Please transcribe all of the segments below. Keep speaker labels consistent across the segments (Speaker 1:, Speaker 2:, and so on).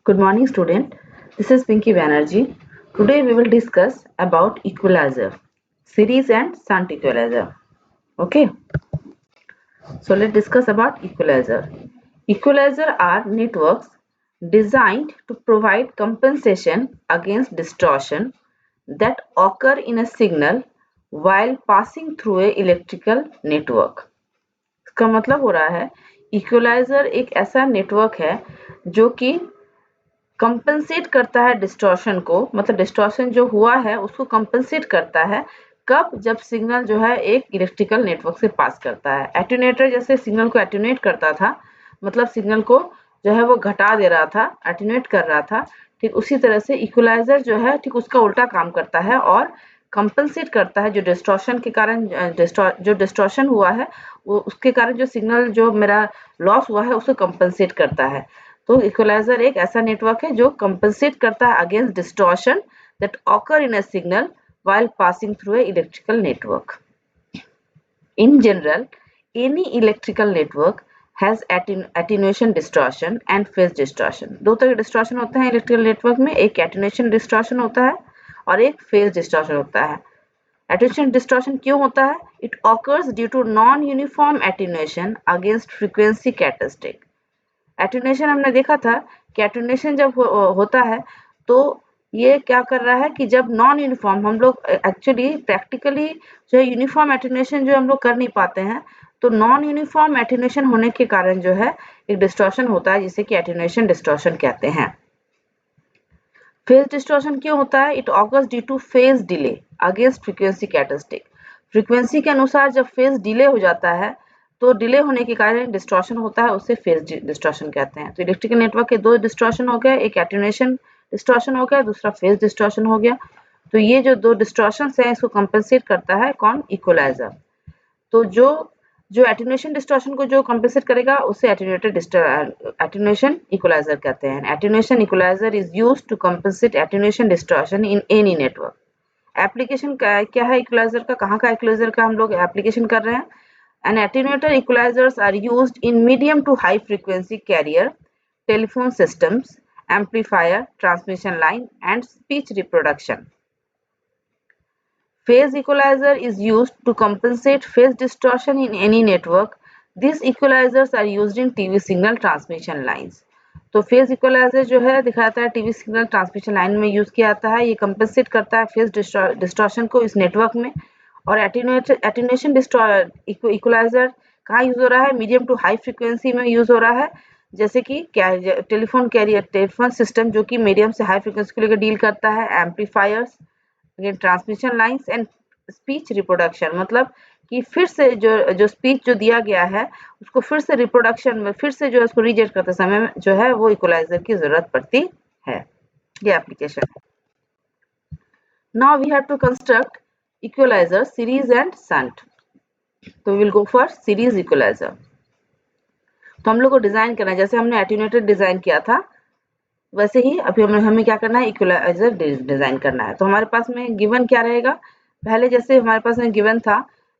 Speaker 1: Good morning, student. This is Pinky Banerjee. Today we will discuss about equalizer, series and shunt equalizer. Okay, so let's discuss about equalizer. Equalizer are networks designed to provide compensation against distortion that occur in a signal while passing through a electrical network. इसका मतलब हो रहा है equaliser एक ऐसा network है जो कि कंपनसेट करता है डिस्टॉर्शन को, मतलब डिस्टॉर्शन जो हुआ है उसको कंपनसेट करता है कब, जब सिग्नल जो है एक इलेक्ट्रिकल नेटवर्क से पास करता है। एटेन्यूएटर जैसे सिग्नल को एटेन्यूएट करता था, मतलब सिग्नल को जो है वो घटा दे रहा था, एटेन्यूएट कर रहा था, ठीक उसी तरह से इक्वलाइजर जो है ठीक उसका उल्टा काम करता है और कंपनसेट करता है जो डिस्टॉर्शन के कारण जो डिस्टॉर्शन हुआ है वो उसके कारण जो सिग्नल जो मेरा लॉस हुआ है उसको कंपनसेट करता है। तो इक्वलाइजर एक ऐसा नेटवर्क है जो कंपनसेट करता है against distortion that occur in a signal while passing through a electrical network. In general, any electrical network has attenuation distortion and phase distortion. दो तरह के डिस्टॉर्शन होते हैं इलेक्ट्रिकल नेटवर्क में, एक एटेन्यूएशन डिस्टॉर्शन होता है और एक फेज डिस्टॉर्शन होता है। Attenuation distortion क्यों होता है? It occurs due to non-uniform attenuation against frequency characteristic. Attenuation हमने देखा था कि एटेन्यूएशन जब होता है तो ये क्या कर रहा है कि जब नॉन यूनिफॉर्म, हम लोग एक्चुअली प्रैक्टिकली जो है यूनिफॉर्म एटेन्यूएशन जो हम लोग कर नहीं पाते हैं, तो नॉन यूनिफॉर्म एटेन्यूएशन होने के कारण जो है एक डिस्टॉर्शन होता है जिसे कि एटेन्यूएशन डिस्टॉर्शन कहते हैं। फेज डिस्टॉर्शन क्यों होता है? It occurs due two phase delay against frequency characteristic. Frequency के अनुसार जब फेज डिले हो जाता है तो डिले होने के कारण डिस्टॉर्शन होता है, उसे फेज डिस्टॉर्शन कहते हैं। तो इलेक्ट्रिकल नेटवर्क के दो डिस्टॉर्शन हो गए, एक एटेन्यूएशन डिस्टॉर्शन हो गया, दूसरा फेज डिस्टॉर्शन हो गया। तो ये जो दो डिस्टॉर्शन है इसको कंपनसेट करता है कौन? इक्वलाइजर। तो जो एटेन्यूएशन डिस्टॉर्शन को जो कंपनसेट करेगा उसे एटेन्यूएशन इक्वलाइजर कहते हैं। Attenuation equalizer is used to compensate attenuation distortion in any network. Application क्या है इक्वलाइजर का, कहाँ का इक्वलाइजर का हम लोग एप्लीकेशन कर रहे हैं? An attenuator equalizers are used in medium to high frequency carrier, telephone systems, amplifier, transmission line, and speech reproduction. Phase equalizer is used to compensate phase distortion in any network. These equalizers are used in TV signal transmission lines. तो phase equaliser जो है दिखाता है TV signal transmission line में use किया जाता है, ये कंपनसेट करता है फेज डिस्टॉर्शन को इस नेटवर्क में। और एटेन्यूएशन इक्वलाइजर कहाँ यूज हो रहा है? मीडियम टू हाई फ्रीक्वेंसी में यूज हो रहा है, जैसे कि टेलीफोन कैरियर, टेलीफोन सिस्टम जो कि मीडियम से हाई फ्रीक्वेंसी को लेकर डील करता है, amplifiers, again transmission lines and speech reproduction, मतलब कि फिर से जो स्पीच जो दिया गया है उसको फिर से रिप्रोडक्शन में फिर से जो है उसको रिजेक्ट करते समय जो है वो इक्वलाइजर की जरूरत पड़ती है। ये एप्लीकेशन है। Now we have to construct equaliser series and shunt. तो will go for series equaliser. तो हम लोग को डिजाइन करना है, जैसे हमने एटेन्यूएटर डिजाइन किया था वैसे ही अभी हमें क्या करना है? इक्वलाइजर डिजाइन करना है। तो हमारे पास में गिवन क्या रहेगा? पहले जैसे हमारे पास में गिवन था,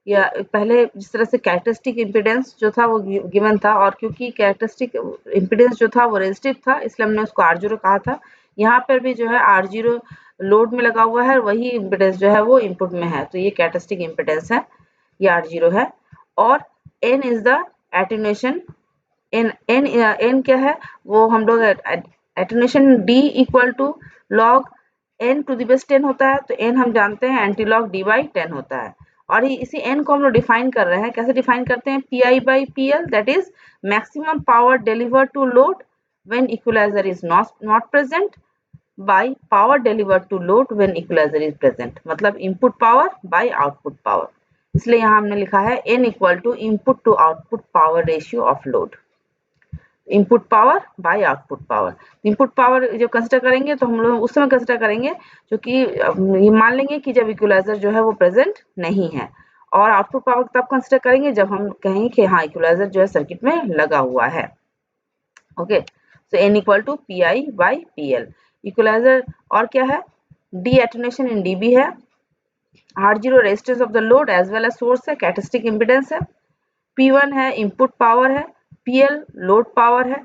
Speaker 1: या पहले जिस तरह से कैरेक्टरिस्टिक इम्पीडेंस जो था वो गिवन था, और क्योंकि कैरेक्टरिस्टिक इम्पीडेंस जो था वो रेजिस्टिव था इसलिए हमने उसको R0 कहा था। यहाँ पर भी जो है R0 लोड में लगा हुआ है, वही इम्पीडेंस जो है वो इनपुट में है, तो ये कैरेक्टरिस्टिक इम्पीडेंस है, ये R0 है। और N is the attenuation. n क्या है वो हम लोग attenuation d equal to log n to the base 10 होता है, तो n हम जानते हैं एंटी लॉग d बाई 10 होता है। और इसी n को हम लोग डिफाइन कर रहे हैं, कैसे डिफाइन करते हैं? pi by pl, that is maximum power delivered to load when equaliser is not present by power delivered to load when equaliser is present, मतलब input power by output power. इसलिए यहाँ हमने लिखा है n equal to input to output power ratio of load, input power by output power. Input power जो consider करेंगे तो हम लोग उस समय कंसिडर करेंगे क्योंकि ये मान लेंगे कि जब इक्वलाइजर जो है वो प्रेजेंट नहीं है, और आउटपुट पावर तब कंसिडर करेंगे जब हम कहेंगे कि हाँ इक्वलाइजर जो है सर्किट में लगा हुआ है। Okay, so n equal to pi by pl। Equalizer और क्या है? डी एटेन्यूएशन इन dB है, R0 resistance of the load as well as source है, कैरेक्टरिस्टिक इम्पीडेंस है, P1 है इनपुट पावर है, PL लोड पावर है,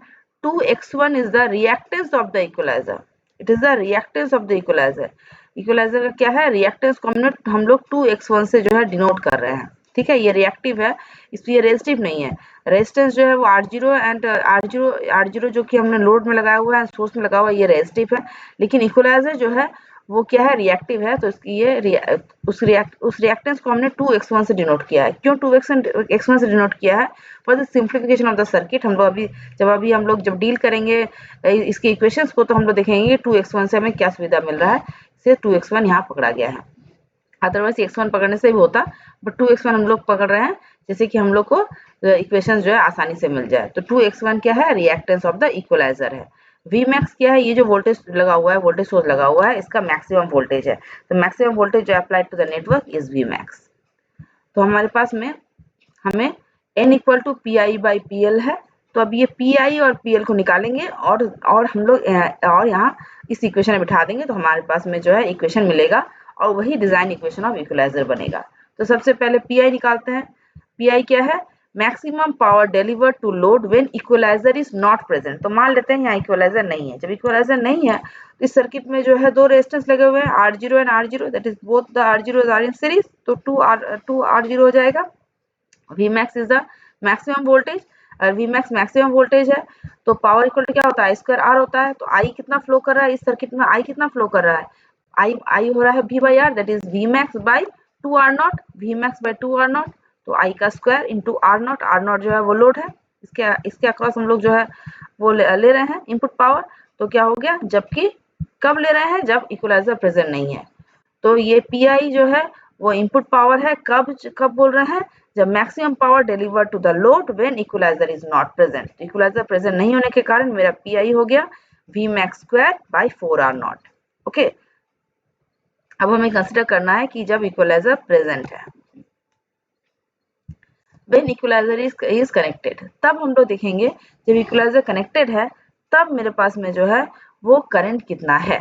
Speaker 1: 2x1 is the reactance of the equalizer. It is the reactance of the equalizer. Equalizer का क्या है, reactance को हम लोग 2x1 से जो है डिनोट कर रहे हैं, ठीक है। ये रिएक्टिव है, इसलिए रेजिस्टिव नहीं है। रेजिस्टेंस जो है वो R0 एंड R0 जो कि हमने लोड में लगाया हुआ है, सोर्स में लगा हुआ है, ये रेजिस्टिव है। लेकिन इक्वलाइजर जो है वो क्या है, रिएक्टिव है। तो इसकी ये उस रिएक्टेंस को हमने 2x1 से डिनोट किया है। क्यों 2x1 से डिनोट किया है? For the simplification of the circuit. हम लोग जब डील करेंगे इसके इक्वेशंस को, तो हम लोग देखेंगे 2x1 से हमें क्या सुविधा मिल रहा है, से 2x1 यहाँ पकड़ा गया है। अदरवाइज x1 पकड़ने से भी होता, बट 2x1 हम लोग पकड़ रहे हैं जैसे कि हम लोग को इक्वेशन जो है आसानी से मिल जाए। तो 2x1 क्या है, रिएक्टेंस ऑफ द इक्वलाइजर है। Vmax क्या है, ये जो वोल्टेज लगा हुआ है, वोल्टेज सोर्स लगा हुआ है, इसका मैक्सिमम वोल्टेज है। तो मैक्सिमम वोल्टेज जो applied to the network is Vmax। तो हमारे पास में हमें n इक्वल टू PI/PL है। तो अब ये PI और PL को निकालेंगे और हम लोग और यहाँ इस इक्वेशन में बिठा देंगे, तो हमारे पास में जो है इक्वेशन मिलेगा और वही डिजाइन इक्वेशन ऑफ इक्वलाइजर बनेगा। तो सबसे पहले PI निकालते हैं। PI क्या है, maximum power delivered to load when equaliser is not present. तो मान लेते हैं यहाँ इक्वलाइजर नहीं है। जब इक्वलाइजर नहीं है तो इस सर्किट में जो है दो रेजिस्टेंस लगे हुए हैं, R0 and R0, that is both the R0s are in series. तो 2R0 हो जाएगा। Vmax is the maximum voltage, और Vmax मैक्सिमम वोल्टेज है तो पावर इक्वल टू क्या होता है, स्क्वायर R होता है। तो I कितना फ्लो कर रहा है इस सर्किट में, I कितना फ्लो कर रहा है, I हो रहा है V/R, that is Vmax by 2R0, Vmax by 2R0। तो I का स्क्वायर इंटू R0, R0 जो है वो लोड है, इसके अक्रॉस हम लोग जो है वो ले रहे हैं इनपुट पावर। तो क्या हो गया, जबकि कब ले रहे हैं, जब इक्वलाइजर प्रेजेंट नहीं है। तो ये PI जो है वो इनपुट पावर है, कब बोल रहे हैं, जब maximum power deliver to the load when equaliser is not present. Equaliser present नहीं होने के कारण मेरा PI हो गया Vmax square by 4R0। Okay, अब हमें कंसिडर करना है कि जब इक्वलाइजर प्रेजेंट है, व्हेन इक्वलाइजर इज कनेक्टेड, तब हम लोग देखेंगे जब इक्वलाइजर कनेक्टेड है तब मेरे पास में जो है वो करंट कितना है।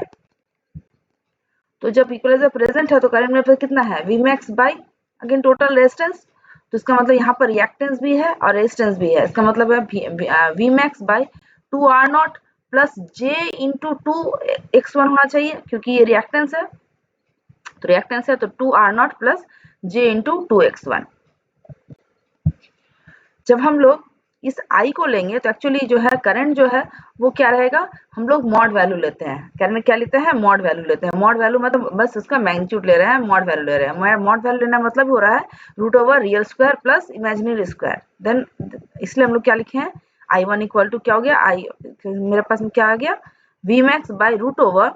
Speaker 1: तो जब इक्वलाइजर प्रेजेंट है तो करंट मेरे पास कितना है, Vmax by again total resistance. तो इसका मतलब यहाँ पर रिएक्टेंस भी है और रेजिस्टेंस भी है। इसका मतलब है Vmax by 2R0 plus J into 2x1 होना चाहिए, क्योंकि ये रिएक्टेंस है। तो रिएक्टेंस है तो 2R0 plus J into 2x1। जब हम लोग इस I को लेंगे तो एक्चुअली जो है करंट जो है वो क्या रहेगा, हम लोग मॉड वैल्यू लेते हैं। करंट क्या लेते हैं, मॉड वैल्यू लेते हैं। मॉड वैल्यू मतलब बस उसका मैग्नीट्यूड ले रहे हैं, मॉड वैल्यू ले रहे हैं। मॉड वैल्यू लेना मतलब हो रहा है root over real square plus imaginary square. Then इसलिए हम लोग क्या लिखे हैं, I1 इक्वल टू क्या हो गया, मेरे पास में क्या आ गया, Vmax by root over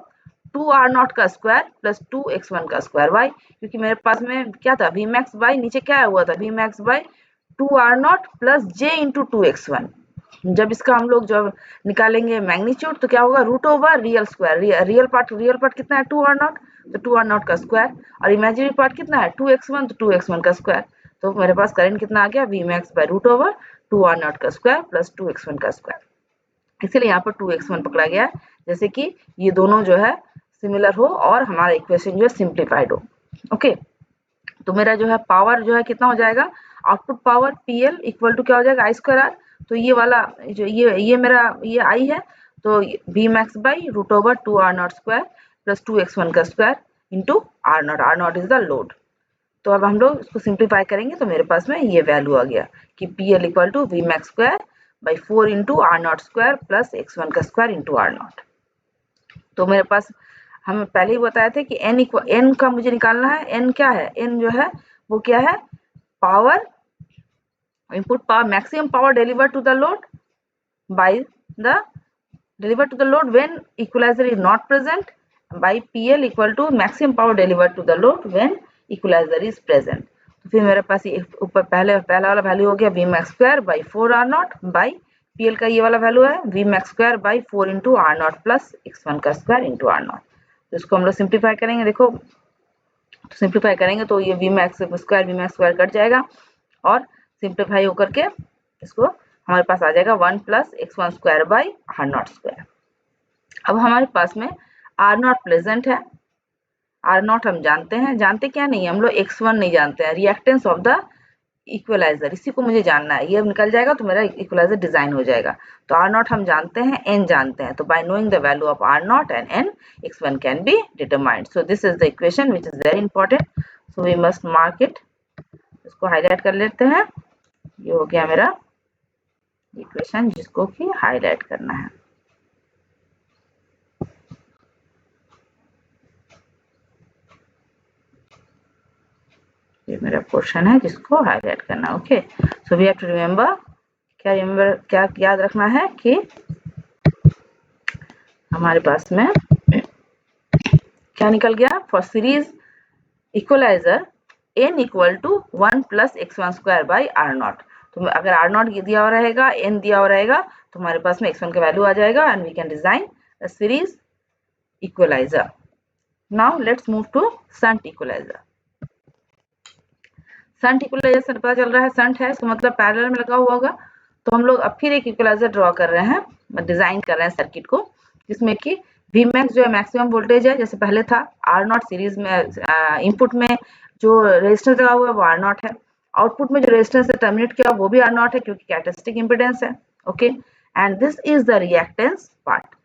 Speaker 1: 2R0 का स्क्वायर प्लस 2x1 का स्क्वायर। वाई, क्योंकि मेरे पास में क्या था, Vmax बाई नीचे क्या हुआ था, Vmax by 2R0 plus J into 2x1। जब इसका हम लोग जब निकालेंगे मैग्नीट्यूड तो क्या होगा, root over real square. Real part कितना है, 2R0, तो 2R0 का स्क्वायर, और इमेजिनरी पार्ट कितना है 2x1, तो 2x1 का स्क्वायर। तो मेरे पास करंट कितना आ गया, Vmax by root over 2R0 का स्क्वायर प्लस 2x1 का स्क्वायर। इसलिए यहाँ पर 2x1 पकड़ा गया है, जैसे कि ये दोनों जो है सिमिलर हो और हमारा इक्वेशन जो है सिंप्लीफाइड हो। ओके, तो मेरा जो है पावर जो है कितना हो जाएगा, output power PL equal to क्या हो जाएगा, I²R। तो ये वाला जो ये मेरा ये I है, तो Vmax by root over 2R0 square plus 2x1 का square into R0। R0 is the load. तो अब हम लोग इसको सिंप्लीफाई करेंगे तो मेरे पास में ये वैल्यू आ गया कि PL equal to Vmax square by 4 into R0 square plus x1 का स्क्वायर इंटू R0। तो मेरे पास हम पहले ही बताए थे कि n का मुझे निकालना है। n क्या है, n जो है वो क्या है, power input power, maximum power deliver to the load by the deliver to the load when equaliser is not present by PL equal to maximum power deliver to the load when equaliser is present. तो फिर मेरे पास ये ऊपर पहला वाला value हो गया Vmax square by 4R0 by PL का ये वाला वैल्यू है Vmax square by 4 into R0 plus x1 का स्क्वायर इंटू R0। तो इसको हम लोग सिंप्लीफाई करेंगे, देखो तो सिंप्लीफाई करेंगे तो ये Vmax स्क्वायर कट जाएगा और सिंप्लीफाई होकर के इसको हमारे पास आ जाएगा 1 plus x1 square by R0 square. अब हमारे पास में R0 प्रेजेंट है, R0 हम जानते हैं, जानते क्या नहीं, हम लोग x1 नहीं जानते हैं, रिएक्टेंस ऑफ द इक्वलाइजर, इसी को मुझे जानना है। ये निकल जाएगा तो मेरा इक्वलाइजर डिजाइन हो जाएगा। तो आर नॉट हम जानते हैं, एन जानते हैं, तो by knowing the value of R naught and n, x1 can be determined. So this is the equation which is very important, so we must mark it. इसको हाईलाइट कर लेते हैं। ये हो गया मेरा इक्वेशन जिसको कि हाईलाइट करना है। ये मेरा पोर्शन है जिसको हाईलाइट करना। Okay, so we have to remember, क्या याद रखना है कि हमारे पास में क्या निकल गया, for series equaliser n equal to 1 plus x1 square by R naught. तो अगर आर नॉट दिया हुआ रहेगा, n दिया हुआ रहेगा, तो हमारे पास में x1 का वैल्यू आ जाएगा and we can design a series equaliser. Now let's move to shunt equaliser. Shunt equaliser से पता चल रहा है शंट है, इसका मतलब पैरेलल में लगा हुआ होगा। तो हम लोग अब फिर एक इक्वलाइजर ड्रॉ कर रहे हैं, डिजाइन कर रहे हैं सर्किट को, जिसमें कि Vmax जो है मैक्सिमम वोल्टेज है, जैसे पहले था। आर नॉट सीरीज में इनपुट में जो रेजिस्टेंस लगा हुआ है वो आर नॉट है, आउटपुट में जो रेजिस्टेंस है टर्मिनेट किया वो भी आर नॉट है, क्योंकि कैरेक्टरिस्टिक इंपेडेंस है। Okay, and this is the reactance part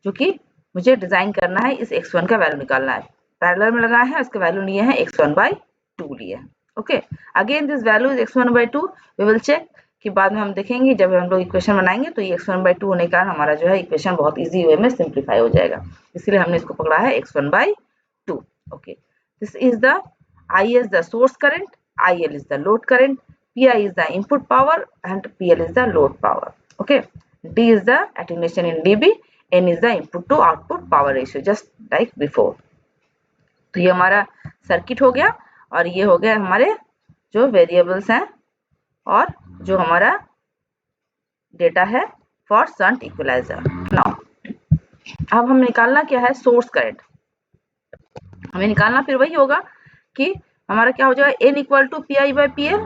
Speaker 1: जो कि मुझे डिजाइन करना है, इस x1 का वैल्यू निकालना है। पैरेलल में लगाए हैं, इसका वैल्यू लिए हैं x1/2 लिए हैं। Okay, again this value is x1/2, we will check कि बाद में हम देखेंगे जब हम लोग इक्वेशन बनाएंगे तो ये x1/2 होने के कारण हमारा जो है इक्वेशन बहुत इजी वे में सिंप्लीफाई हो जाएगा, इसलिए हमने इसको पकड़ा है x1/2। Okay, this is the I is the source current, IL is the load current, PI is the input power and PL is the load power. Okay, D is the attenuation in dB, N is the input to output power ratio, just like before. तो ये हमारा circuit हो गया और ये हो गया हमारे जो वेरिएबल्स हैं और जो हमारा डेटा है फॉर शंट इक्वलाइजर। नाउ अब हमें निकालना क्या है, सोर्स करंट। हमें निकालना फिर वही होगा कि हमारा क्या हो जाएगा, n equal to P I by P L,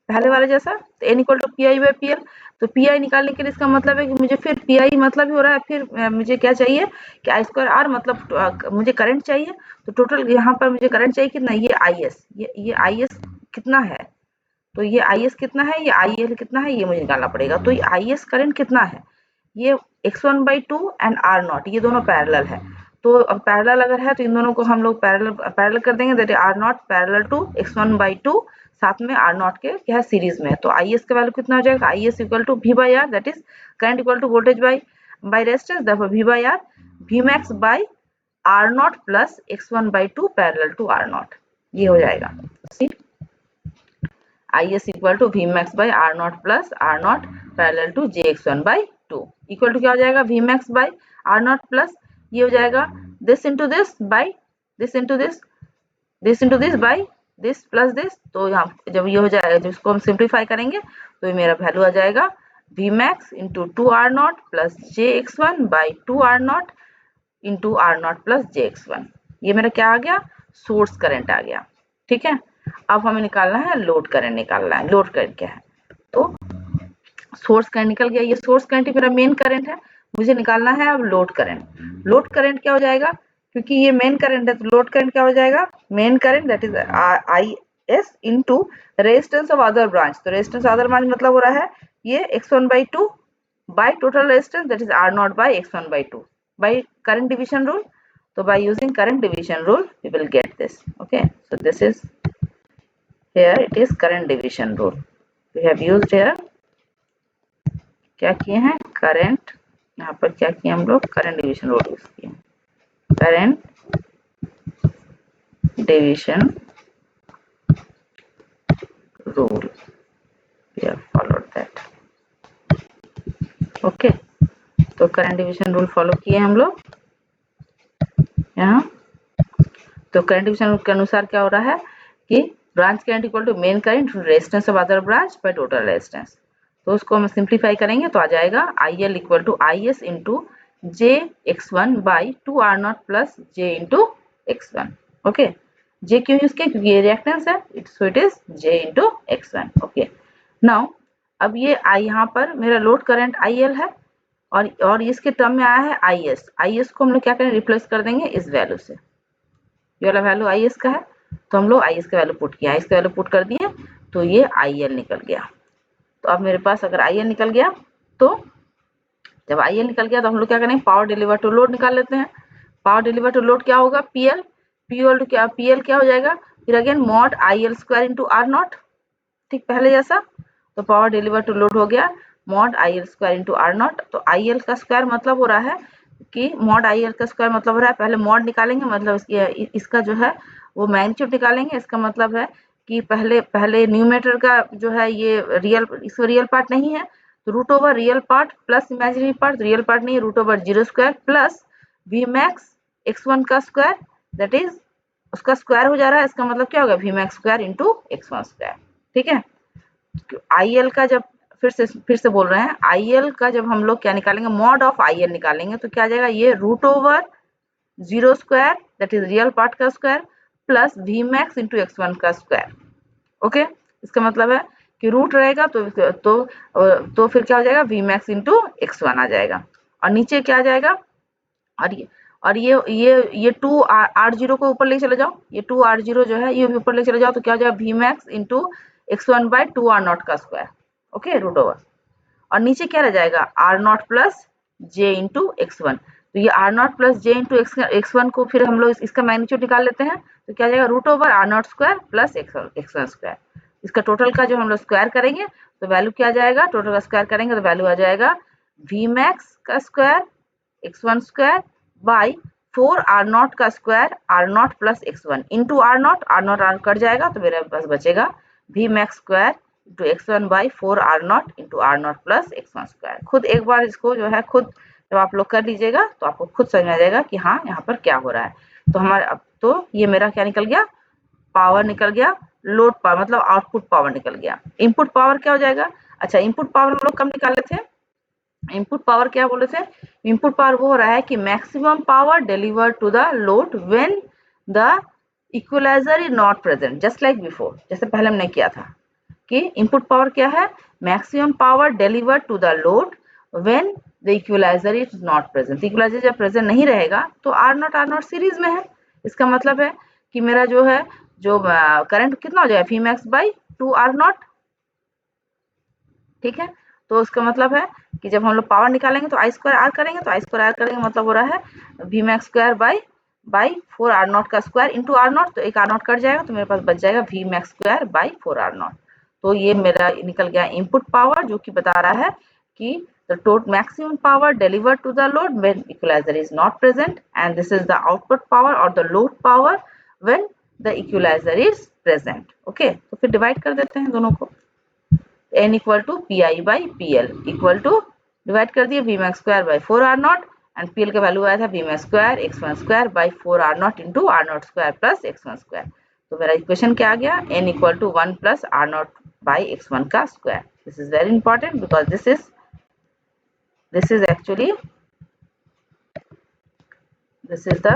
Speaker 1: पहले वाले जैसा। तो n equal to P I by P L, तो पी आई निकालने के लिए इसका मतलब है कि मुझे फिर पी आई मतलब ही हो रहा है, फिर मुझे क्या चाहिए कि आई स्क्वायर आर, मतलब मुझे करंट चाहिए। तो टोटल यहाँ पर मुझे करंट चाहिए कितना, ये आई एस, ये आई एस कितना है, तो ये आई एस कितना है, ये आई एल कितना है, ये मुझे निकालना पड़ेगा। तो ये आई एस करंट कितना है, ये x1/2 एंड आर नॉट, ये दोनों पैरेलल है। तो अब पैरेलल अगर है तो इन दोनों को हम लोग पैरेलल कर देंगे, that is R naught parallel to x1/2, साथ में आर नॉट के क्या है सीरीज में। तो आई एस का वैल्यू कितना हो जाएगा, I S equal to V by R, that is current equal to voltage by resistance, that V by R, V max by R naught plus x1/2 parallel to R naught, ये हो जाएगा। I S equal to V max by R naught plus R naught parallel to jx1/2 equal to क्या हो जाएगा, V max by R naught plus ये हो जाएगा this into this by this into this, this into this by this plus this. तो यहाँ जब ये हो जाएगा, जब इसको हम सिंप्लीफाई करेंगे तो ये मेरा वैल्यू आ जाएगा V max into 2r naught plus jx1/2r0 into r0 plus jx1। ये मेरा क्या आ गया, सोर्स करंट आ गया। ठीक है, अब हमें निकालना है लोड करंट, निकालना है लोड करंट क्या है। तो सोर्स करंट निकल गया, ये सोर्स करंट ही मेरा मेन करंट है, मुझे निकालना है अब लोड करंट। लोड करंट क्या हो जाएगा, क्योंकि ये मेन करंट है तो लोड करंट क्या हो जाएगा, main current that is I S into resistance of other branch. तो रेजिस्टेंस अदर ब्रांच मतलब हो रहा है ये x1/2 by total resistance that is r0 by x1/2 by current division rule. So by using current division rule, we will get this. Okay, so this is here it is current division rule. We have used here क्या किए हैं, current, यहाँ पर क्या किए हम लोग, current division rule use किए, current division rule, we have followed that. Okay, तो करंट डिविजन रूल फॉलो किए हम लोग यहाँ। तो करंट डिविजन रूल के अनुसार क्या हो रहा है कि branch current equal to main current resistance of other branch by total resistance. तो उसको हम सिंप्लीफाई करेंगे तो आ जाएगा I L equal to I S into jx1/2r0 plus j into x1। Okay, j क्यों यूज किया, क्योंकि ये रिएक्टेंस है, so it is j into x1। Okay, now अब ये आई यहाँ पर मेरा लोड करंट आई एल है और इसके टर्म में आया है आई एस को हम लोग क्या करें, रिप्लेस कर देंगे इस वैल्यू से। ये वाला वैल्यू आई एस का है तो हम लोग आई एस का वैल्यू पुट किया, आई एस का वैल्यू पुट कर दिए तो ये IL निकल गया। तो अब मेरे पास अगर IL निकल गया, तो जब IL निकल गया तो हम लोग क्या करेंगे, पावर डिलीवर टू लोड निकाल लेते हैं। पावर डिलीवर टू लोड क्या होगा, PL। PL क्या हो जाएगा, फिर again mod IL square into R not, ठीक पहले जैसा। तो पावर डिलीवर टू लोड हो गया mod IL square into R not. तो IL का स्क्वायर मतलब हो रहा है कि मॉड IL का स्क्वायर मतलब हो रहा है, पहले मॉड निकालेंगे, मतलब इसका जो है वो मैग्नीट्यूड निकालेंगे। इसका मतलब है कि पहले न्यूमेटर का जो है ये रियल, इसमें रियल पार्ट नहीं है, तो root over real part plus imaginary part, real part नहीं है, root over 0 square plus V max x1 का स्क्वायर, दैट इज उसका स्क्वायर हो जा रहा है। इसका मतलब क्या होगा, V max square into x1 square, ठीक है। IL का जब फिर से बोल रहे हैं, IL का जब हम लोग क्या निकालेंगे, मॉड ऑफ IL निकालेंगे, तो क्या आ जाएगा, ये root over 0 square that is real part का square plus V max into x1 का स्क्वायर। ओके, इसका मतलब है कि रूट रहेगा तो फिर क्या हो जाएगा, वी मैक्स इंटू x1 आ जाएगा, और नीचे क्या आ जाएगा, और ये 2r0 को ऊपर ले चले जाओ, ये 2r0 जो है ये भी ऊपर ले चले जाओ, तो क्या हो जाएगा, V max into x1 bye 2r0 का स्क्वायर, ओके, रूट ओवर, और नीचे क्या रह जाएगा, r0 plus j into x1। तो ये r0 plus j into x1 को फिर हम लोग इसका मैग्नीट्यूड निकाल लेते हैं, तो क्या जाएगा, root over r0 square plus x1 square. इसका टोटल का जो हम लोग स्क्वायर करेंगे तो वैल्यू क्या आ जाएगा, टोटल का स्क्वायर करेंगे तो वैल्यू आ जाएगा वी मैक्स का square x1 square by 4r0 का square r0 plus x1 into r0 cut जाएगा, तो मेरे पास बचेगा V max square into x1 by 4r0 into r0 plus x1 square. खुद एक बार इसको जो है खुद जब आप लोग कर लीजिएगा तो आपको खुद समझ में आ जाएगा कि हाँ यहाँ पर क्या हो रहा है। तो हमारे अब तो ये मेरा क्या निकल गया, पावर निकल गया, लोड पावर मतलब आउटपुट पावर निकल गया। इनपुट पावर क्या हो जाएगा, अच्छा इनपुट पावर हम लोग कब निकाले थे, इनपुट पावर क्या बोले थे, इनपुट पावर वो हो रहा है कि maximum power delivered to the load when the equaliser is not present, just like before, जैसे पहले हमने किया था कि इनपुट पावर क्या है, maximum power delivered to the load when the equaliser is not present. Equaliser जब प्रेजेंट नहीं रहेगा तो R0 सीरीज में है। इसका मतलब है कि मेरा जो है जो करंट कितना हो जाएगा, V मैक्स बाई 2R0, ठीक है। तो उसका मतलब है कि जब हम लोग पावर निकालेंगे तो आई स्क्वायर आर करेंगे, तो आई स्क्वायर आर करेंगे मतलब हो रहा है we max square by 4R0 का स्क्वायर इंटू R0, तो एक R0 कट जाएगा तो मेरे पास बच जाएगा V max square by 4R0। तो ये मेरा निकल गया इनपुट पावर, जो कि बता रहा है कि the total maximum power delivered to the load when equalizer is not present, and this is the output power or the load power when the equalizer is present। okay, तो फिर divide कर देते हैं दोनों को, n equal to P I by P L equal to divide कर दिए V max square by 4R0 and P L का वैल्यू आया था V max square x1 square by 4R0 into R0 square plus x1 square. तो मेरा equation क्या आ गया, n equal to 1 plus R0 by x1 का square. This is very important because this is actually this is the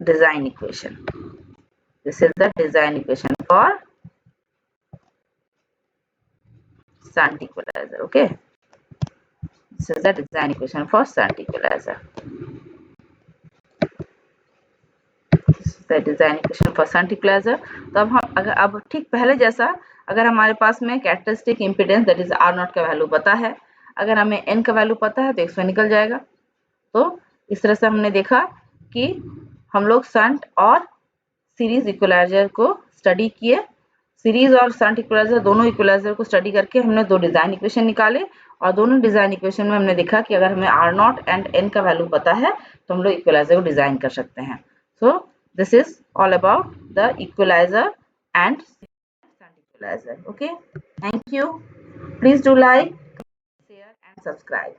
Speaker 1: design equation. This is the design equation for shunt equalizer. Okay, this is the design equation for shunt equalizer. This is the design equation for shunt equalizer. तो अब ठीक पहले जैसा अगर हमारे पास में characteristic impedance that is R0 का value पता है, अगर हमें n का वैल्यू पता है तो x1 निकल जाएगा। तो इस तरह से हमने देखा कि हम लोग शंट और सीरीज इक्वलाइजर को स्टडी किए। सीरीज और शंट इक्वलाइजर दोनों इक्वलाइजर को स्टडी करके हमने दो डिजाइन इक्वेशन निकाले, और दोनों डिजाइन इक्वेशन में हमने देखा कि अगर हमें R0 एंड n का वैल्यू पता है तो हम लोग इक्वलाइजर को डिजाइन कर सकते हैं। So this is all about the equaliser and shunt equaliser. Okay, thank you, please do like, share and subscribe.